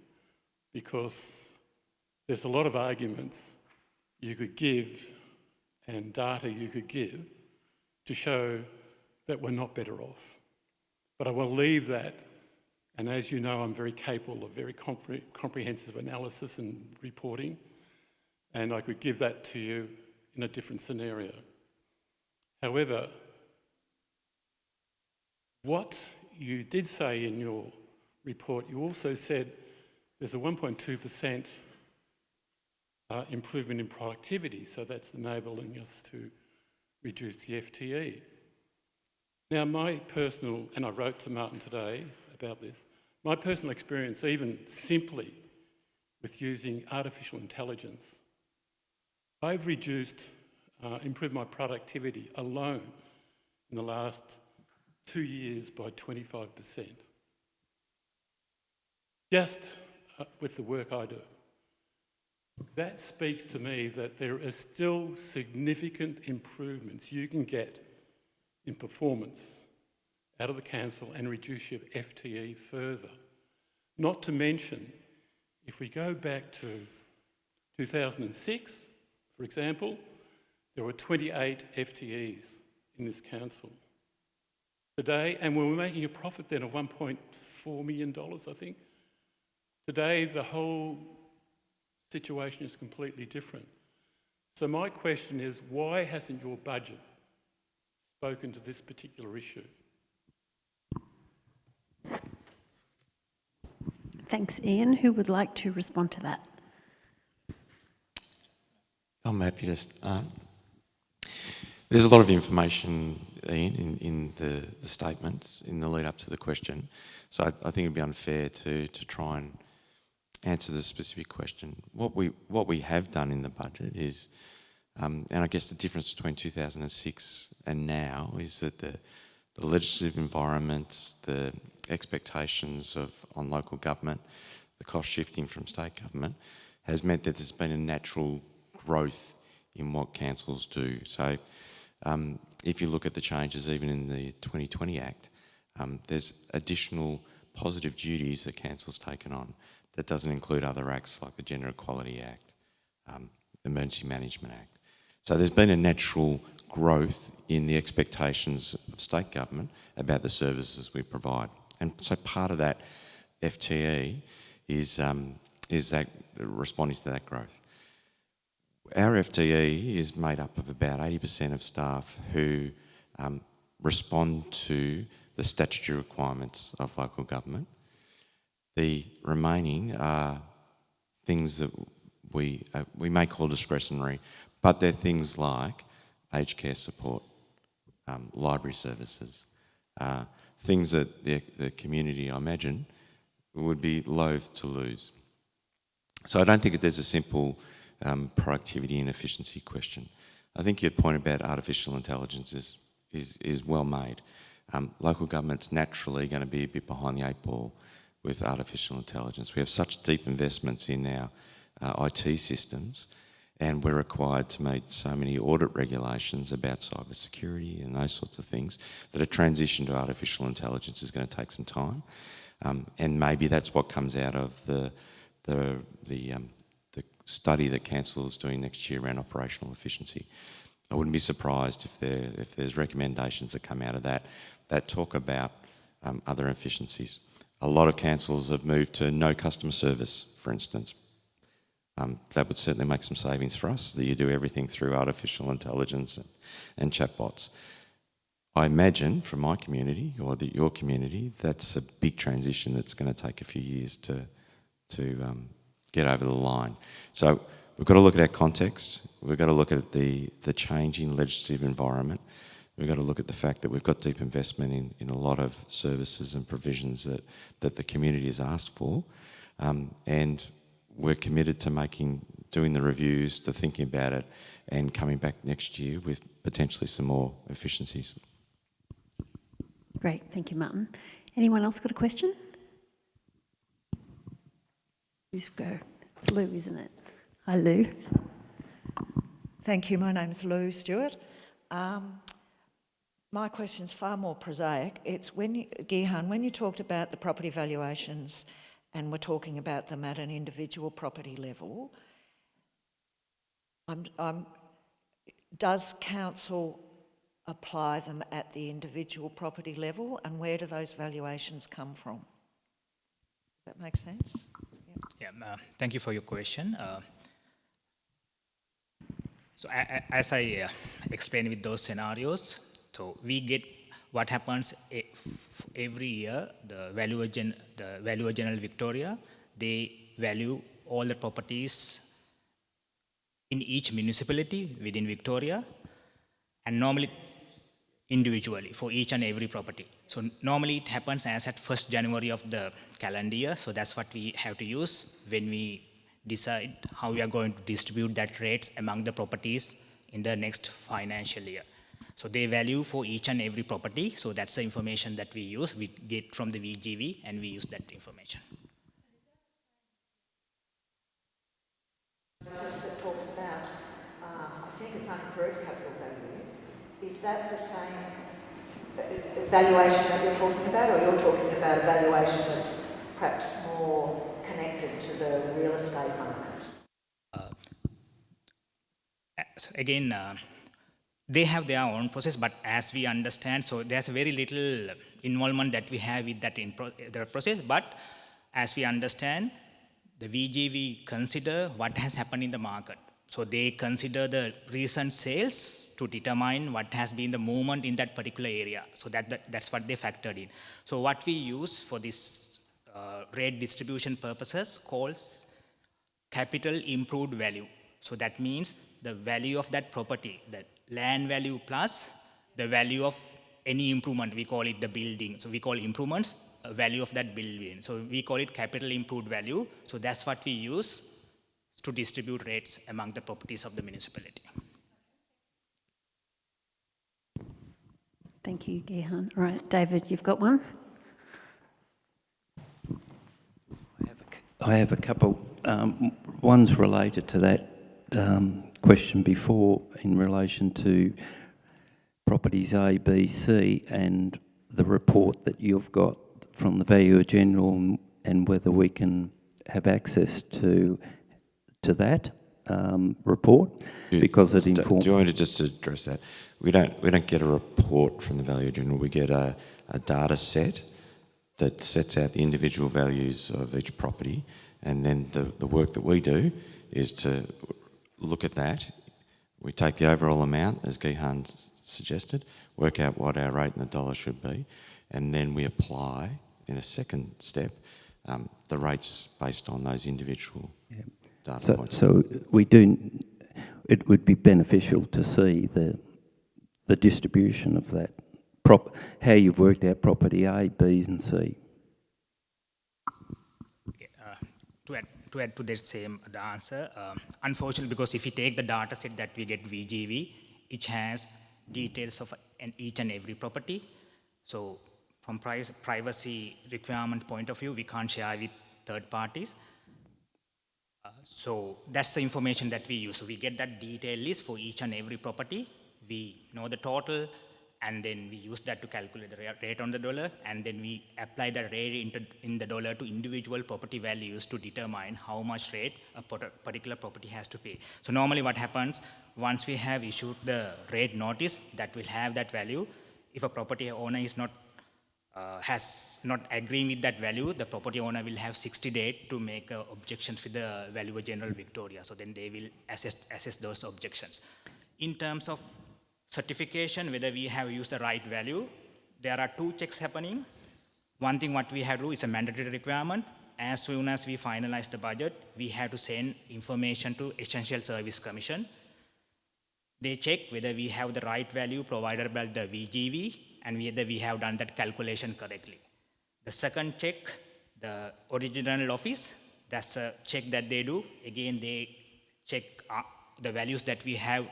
because there's a lot of arguments you could give and data you could give to show that we're not better off. But I will leave that, and as you know, I'm very capable of very comprehensive analysis and reporting, and I could give that to you in a different scenario. However, what you did say in your report, you also said there's a 1.2% improvement in productivity, so that's enabling us to reduce the FTE. Now, my personal, and I wrote to Martin today about this, my personal experience, even simply with using artificial intelligence, I've reduced improved my productivity alone in the last 2 years by 25%. Just with the work I do. That speaks to me that there are still significant improvements you can get in performance out of the council and reduce your FTE further. Not to mention, if we go back to 2006, for example, there were 28 FTEs in this council. Today, and we were making a profit then of $1.4 million, I think. Today, the whole situation is completely different. So my question is, why hasn't your budget spoken to this particular issue? Thanks, Ian. Who would like to respond to that? I'm happy to. There's a lot of information, Ian, in the statements in the lead up to the question. So I think it'd be unfair to try and answer the specific question. What we have done in the budget is, and I guess the difference between 2006 and now is that the legislative environment, the expectations on local government, the cost shifting from state government, has meant that there's been a natural growth in what councils do. So if you look at the changes even in the 2020 Act, there's additional positive duties that council's taken on. That doesn't include other acts like the Gender Equality Act, Emergency Management Act. So there's been a natural growth in the expectations of state government about the services we provide. And so part of that FTE is that responding to that growth. Our FTE is made up of about 80% of staff who respond to the statutory requirements of local government. The remaining are things that we may call discretionary, but they're things like aged care support, library services, things that the community, I imagine, would be loath to lose. So I don't think that there's a simple productivity and efficiency question. I think your point about artificial intelligence is well made. Local government's naturally going to be a bit behind the 8 ball with artificial intelligence. We have such deep investments in our IT systems, and we're required to meet so many audit regulations about cybersecurity and those sorts of things that a transition to artificial intelligence is going to take some time. And maybe that's what comes out of the study that council is doing next year around operational efficiency. I wouldn't be surprised if there's recommendations that come out of that talk about other efficiencies. A lot of councils have moved to no customer service, for instance. That would certainly make some savings for us, that you do everything through artificial intelligence and chatbots. I imagine from my community or your community, that's a big transition that's going to take a few years to get over the line. So we've got to look at our context. We've got to look at the changing legislative environment. We've got to look at the fact that we've got deep investment in a lot of services and provisions that the community has asked for. And we're committed to doing the reviews, to thinking about it, and coming back next year with potentially some more efficiencies. Great, thank you, Martin. Anyone else got a question? Please go. It's Lou, isn't it? Hi, Lou. Thank you. My name's Lou Stewart. My question's far more prosaic. It's Gihan, when you talked about the property valuations and we're talking about them at an individual property level, does council apply them at the individual property level, and where do those valuations come from? Does that make sense? Yeah, thank you for your question. So as I explained with those scenarios, so we get what happens every year. The Valuer General Victoria, they value all the properties in each municipality within Victoria, and normally individually for each and every property. So normally it happens as at 1st January of the calendar year. So that's what we have to use when we decide how we are going to distribute that rates among the properties in the next financial year. So they value for each and every property. So that's the information that we use. We get from the VGV and we use that information. That talks about, I think it's unimproved capital value. Is that the same valuation that you're talking about, or you're talking about a valuation that's perhaps more connected to the real estate market? Again, they have their own process, but as we understand, so there's very little involvement that we have with that the process, but as we understand, the VGV consider what has happened in the market. So they consider the recent sales to determine what has been the movement in that particular area. So that's what they factored in. So what we use for this rate distribution purposes calls capital improved value. So that means the value of that property, the land value plus the value of any improvement. We call it the building. So we call improvements value of that building. So we call it capital improved value. So that's what we use to distribute rates among the properties of the municipality. Thank you, Gihan. All right, David, you've got one? I have a couple. One's related to that question before in relation to properties A, B, C and the report that you've got from the Valuer General and whether we can have access to that report because it informs. Do you want me to just address that? We don't get a report from the Valuer General. We get a data set that sets out the individual values of each property, and then the work that we do is to look at that. We take the overall amount, as Gihan suggested, work out what our rate in the dollar should be, and then we apply, in a second step, the rates based on those individual data points. So we do. It would be beneficial to see the distribution of that, how you've worked out property A, B and C. To add to that same the answer, unfortunately, because if you take the data set that we get VGV, it has details of each and every property. So from privacy requirement point of view, we can't share with third parties. So that's the information that we use. So we get that detailed list for each and every property. We know the total, and then we use that to calculate the rate on the dollar, and then we apply the rate in the dollar to individual property values to determine how much rate a particular property has to pay. So normally what happens, once we have issued the rate notice that will have that value, if a property owner is not has not agreeing with that value, the property owner will have 60 days to make objections with the Valuer General Victoria. So then they will assess those objections. In terms of certification, whether we have used the right value, there are two checks happening. One thing what we have to do is a mandatory requirement. As soon as we finalize the budget, we have to send information to Essential Service Commission. They check whether we have the right value provided by the VGV and whether we have done that calculation correctly. The second check, the original office, that's a check that they do. Again, they check the values that we have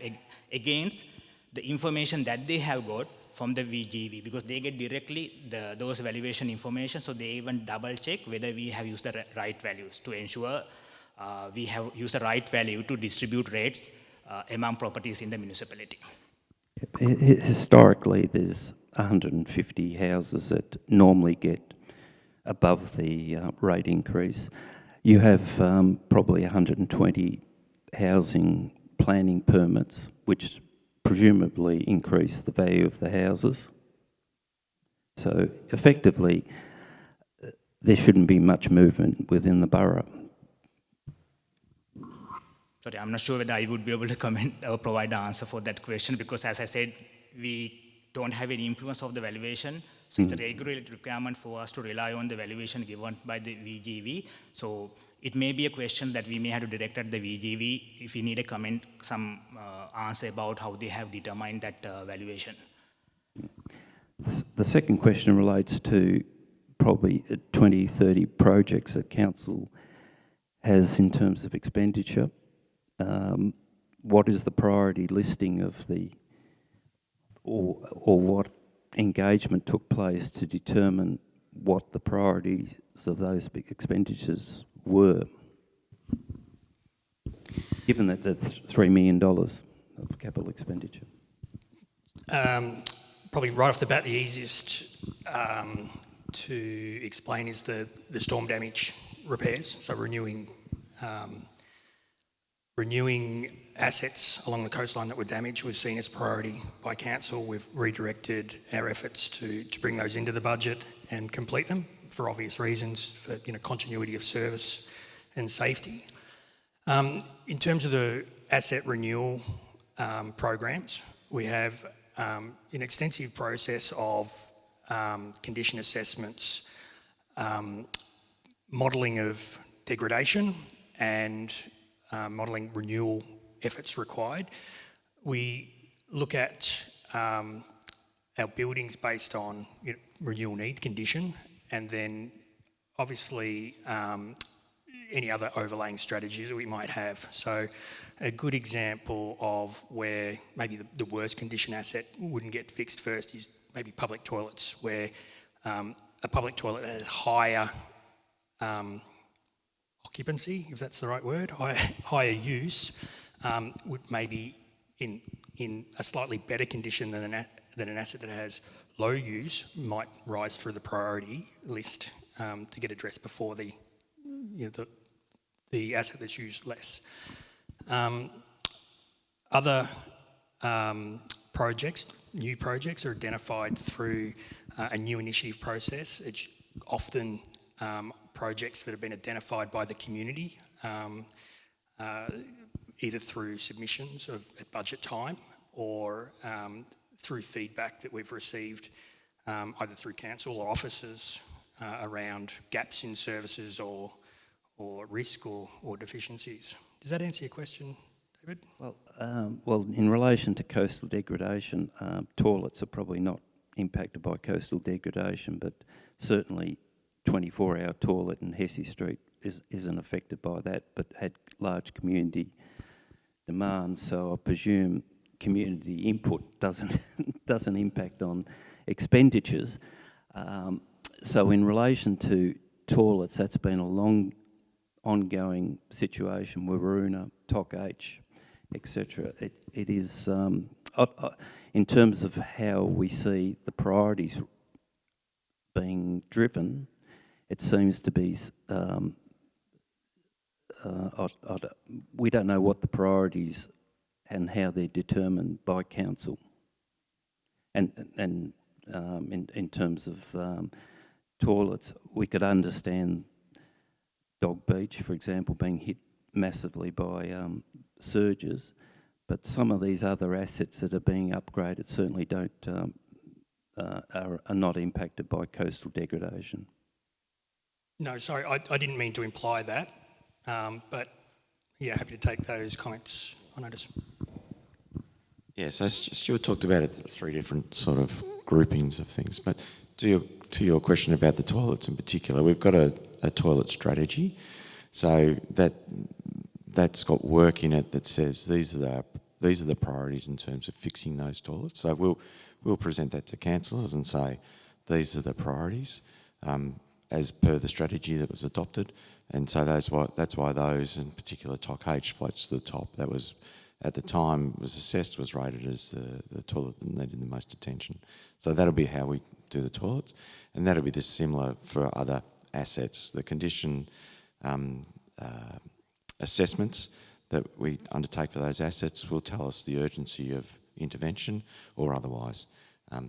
against the information that they have got from the VGV, because they get directly those valuation information, so they even double check whether we have used the right values to ensure we have used the right value to distribute rates among properties in the municipality. Historically, there's 150 houses that normally get above the rate increase. You have probably 120 housing planning permits, which presumably increase the value of the houses. So effectively, there shouldn't be much movement within the borough. Sorry, I'm not sure whether I would be able to comment or provide the answer for that question, because as I said, we don't have any influence of the valuation. So it's a regulatory requirement for us to rely on the valuation given by the VGV. So it may be a question that we may have to direct at the VGV if we need a comment, some answer about how they have determined that valuation. The second question relates to probably 20, 30 projects that council has in terms of expenditure. what is the priority listing of the, or what engagement took place to determine what the priorities of those big expenditures were, given that that's $3 million of capital expenditure? Probably right off the bat, the easiest to explain is the storm damage repairs. So renewing assets along the coastline that were damaged was seen as priority by council. We've redirected our efforts to bring those into the budget and complete them for obvious reasons, for continuity of service and safety. In terms of the asset renewal programs, we have an extensive process of condition assessments, modelling of degradation and modelling renewal efforts required. We look at our buildings based on renewal need condition, and then obviously any other overlaying strategies that we might have. So a good example of where maybe the worst condition asset wouldn't get fixed first is maybe public toilets, where a public toilet that has higher occupancy, if that's the right word, higher use, would maybe in a slightly better condition than an asset that has low use might rise through the priority list to get addressed before the asset that's used less. Other projects, new projects, are identified through a new initiative process. It's often projects that have been identified by the community, either through submissions at budget time or through feedback that we've received either through council or officers around gaps in services or risk or deficiencies. Does that answer your question, David? Well, in relation to coastal degradation, toilets are probably not impacted by coastal degradation, but certainly 24-hour toilet in Hesse Street isn't affected by that, but had large community demand. So I presume community input doesn't impact on expenditures. So in relation to toilets, that's been a long ongoing situation. Waroona, TOC H, etc. It is, in terms of how we see the priorities being driven, it seems to be, we don't know what the priorities and how they're determined by council. And in terms of toilets, we could understand Dog Beach, for example, being hit massively by surges, but some of these other assets that are being upgraded certainly are not impacted by coastal degradation. No, sorry, I didn't mean to imply that, but yeah, happy to take those comments on notice. Yeah, so Stuart talked about it, three different sort of groupings of things, but to your question about the toilets in particular, we've got a toilet strategy, so that's got work in it that says these are the priorities in terms of fixing those toilets. So we'll present that to councillors and say these are the priorities as per the strategy that was adopted, and so that's why those, in particular TOC H, floats to the top. That was, at the time, was assessed, was rated as the toilet that needed the most attention. So that'll be how we do the toilets, and that'll be similar for other assets. The condition assessments that we undertake for those assets will tell us the urgency of intervention or otherwise.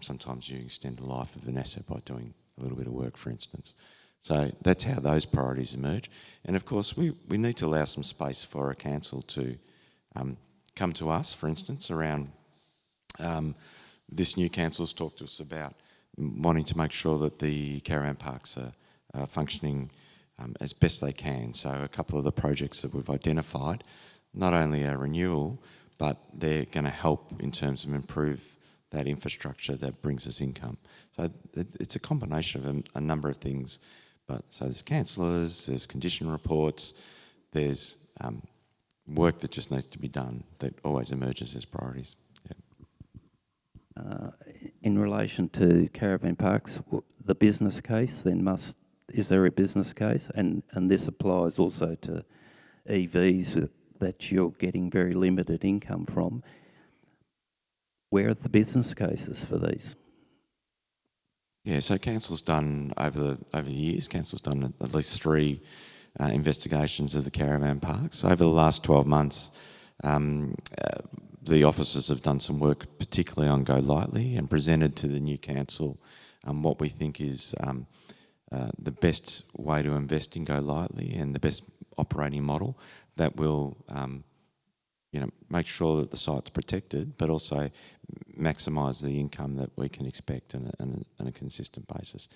Sometimes you extend the life of an asset by doing a little bit of work, for instance. So that's how those priorities emerge. And of course, we need to allow some space for a council to come to us, for instance, around this new council's talked to us about wanting to make sure that the caravan parks are functioning as best they can. So a couple of the projects that we've identified, not only are renewal, but they're going to help in terms of improve that infrastructure that brings us income. So it's a combination of a number of things. But so there's councillors, there's condition reports, there's work that just needs to be done that always emerges as priorities. Yeah. In relation to caravan parks, the business case then is there a business case? And this applies also to EVs that you're getting very limited income from. Where are the business cases for these? Yeah, so council's done over the years. Council's done at least 3 investigations of the caravan parks over the last 12 months. The officers have done some work, particularly on Go Lightly, and presented to the new council what we think is the best way to invest in Go Lightly and the best operating model that will, make sure that the site's protected, but also maximise the income that we can expect on a consistent basis.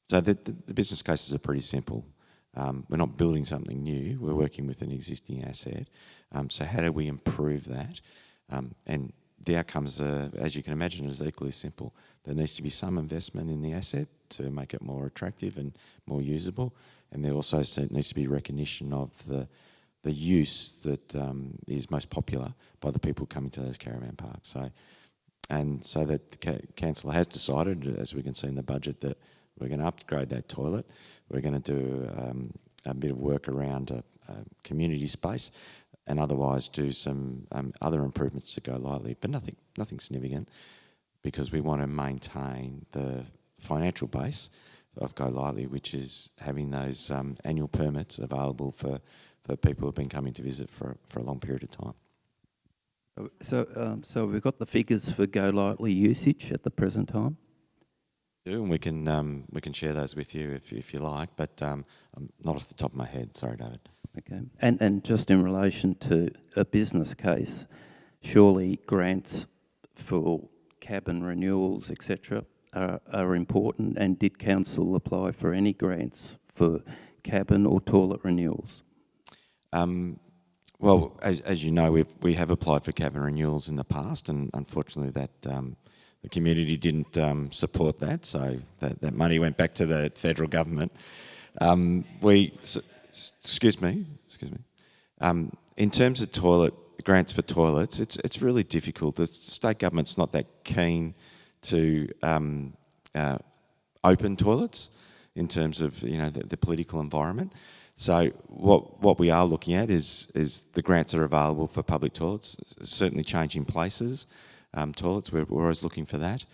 So the business cases are pretty simple. We're not building something new. We're working with an existing asset. So how do we improve that? And the outcomes, as you can imagine, is equally simple. There needs to be some investment in the asset to make it more attractive and more usable. And there also needs to be recognition of the use that is most popular by the people coming to those caravan parks. So that council has decided, as we can see in the budget, that we're going to upgrade that toilet. We're going to do a bit of work around a community space, and otherwise do some other improvements to Go Lightly, but nothing significant, because we want to maintain the financial base of Go Lightly, which is having those annual permits available for people who have been coming to visit for a long period of time. So we've got the figures for Go Lightly usage at the present time? And we can share those with you if you like, but I'm not off the top of my head. Sorry, David. Okay. And just in relation to a business case, surely grants for cabin renewals, etc., are important. And did council apply for any grants for cabin or toilet renewals? Well, as you know, we have applied for cabin renewals in the past, and unfortunately that the community didn't support that, so that money went back to the federal government. Excuse me. In terms of grants for toilets, it's really difficult. The state government's not that keen to open toilets in terms of the political environment. So what we are looking at is the grants that are available for public toilets. Certainly changing places toilets. We're always looking for that.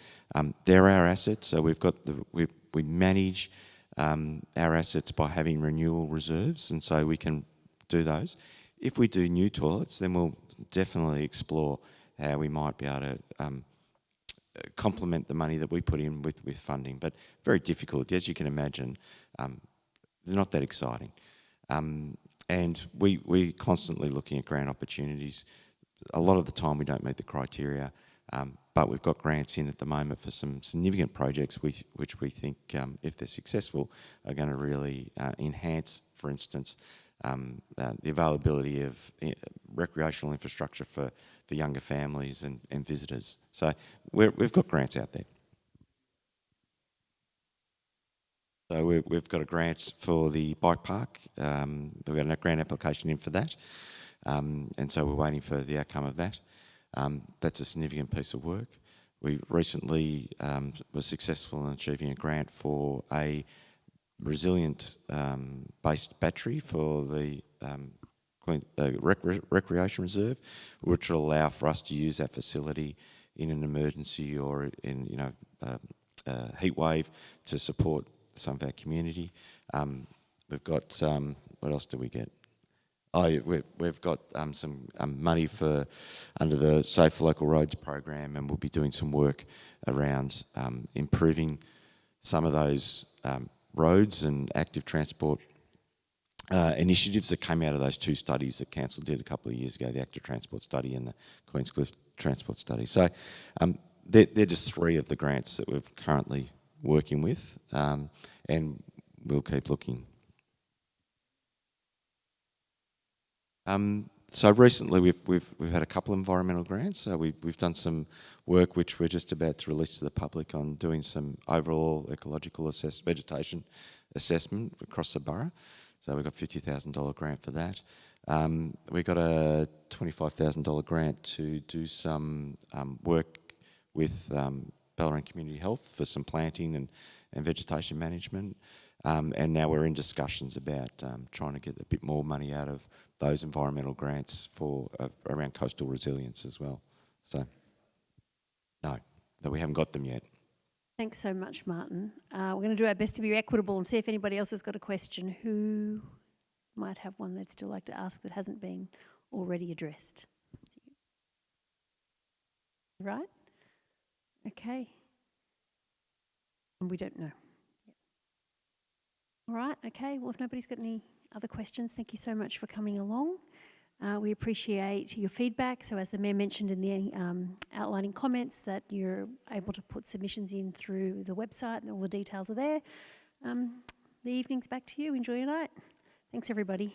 They're our assets, so we manage our assets by having renewal reserves, and so we can do those. If we do new toilets, then we'll definitely explore how we might be able to complement the money that we put in with funding, but very difficult. As you can imagine, they're not that exciting. And we're constantly looking at grant opportunities. A lot of the time we don't meet the criteria, but we've got grants in at the moment for some significant projects which we think, if they're successful, are going to really enhance, for instance, the availability of recreational infrastructure for younger families and visitors. So we've got grants out there. So we've got a grant for the bike park. We've got a grant application in for that. And so we're waiting for the outcome of that. That's a significant piece of work. We recently were successful in achieving a grant for a resilient based battery for the recreation reserve, which will allow for us to use that facility in an emergency or in a heat wave to support some of our community. We've got what else do we get? We've got some money under the Safe Local Roads program, and we'll be doing some work around improving some of those roads and active transport initiatives that came out of those 2 studies that council did a couple of years ago, the active transport study and the Queenscliff transport study. So they're just 3 of the grants that we're currently working with, and we'll keep looking. So recently we've had a couple of environmental grants. So we've done some work which we're just about to release to the public on doing some overall ecological vegetation assessment across the borough. So we've got $50,000 grant for that. We got a $25,000 grant to do some work with Ballarat Community Health for some planting and vegetation management. And now we're in discussions about trying to get a bit more money out of those environmental grants for around coastal resilience as well. So, no, that we haven't got them yet. Thanks so much, Martin. We're going to do our best to be equitable and see if anybody else has got a question. Who might have one they'd still like to ask that hasn't been already addressed? Right? Okay. And we don't know. Yep. All right, okay. Well, if nobody's got any other questions, thank you so much for coming along. We appreciate your feedback. So as the Mayor mentioned in the outlining comments, that you're able to put submissions in through the website and all the details are there. The evening's back to you. Enjoy your night. Thanks, everybody.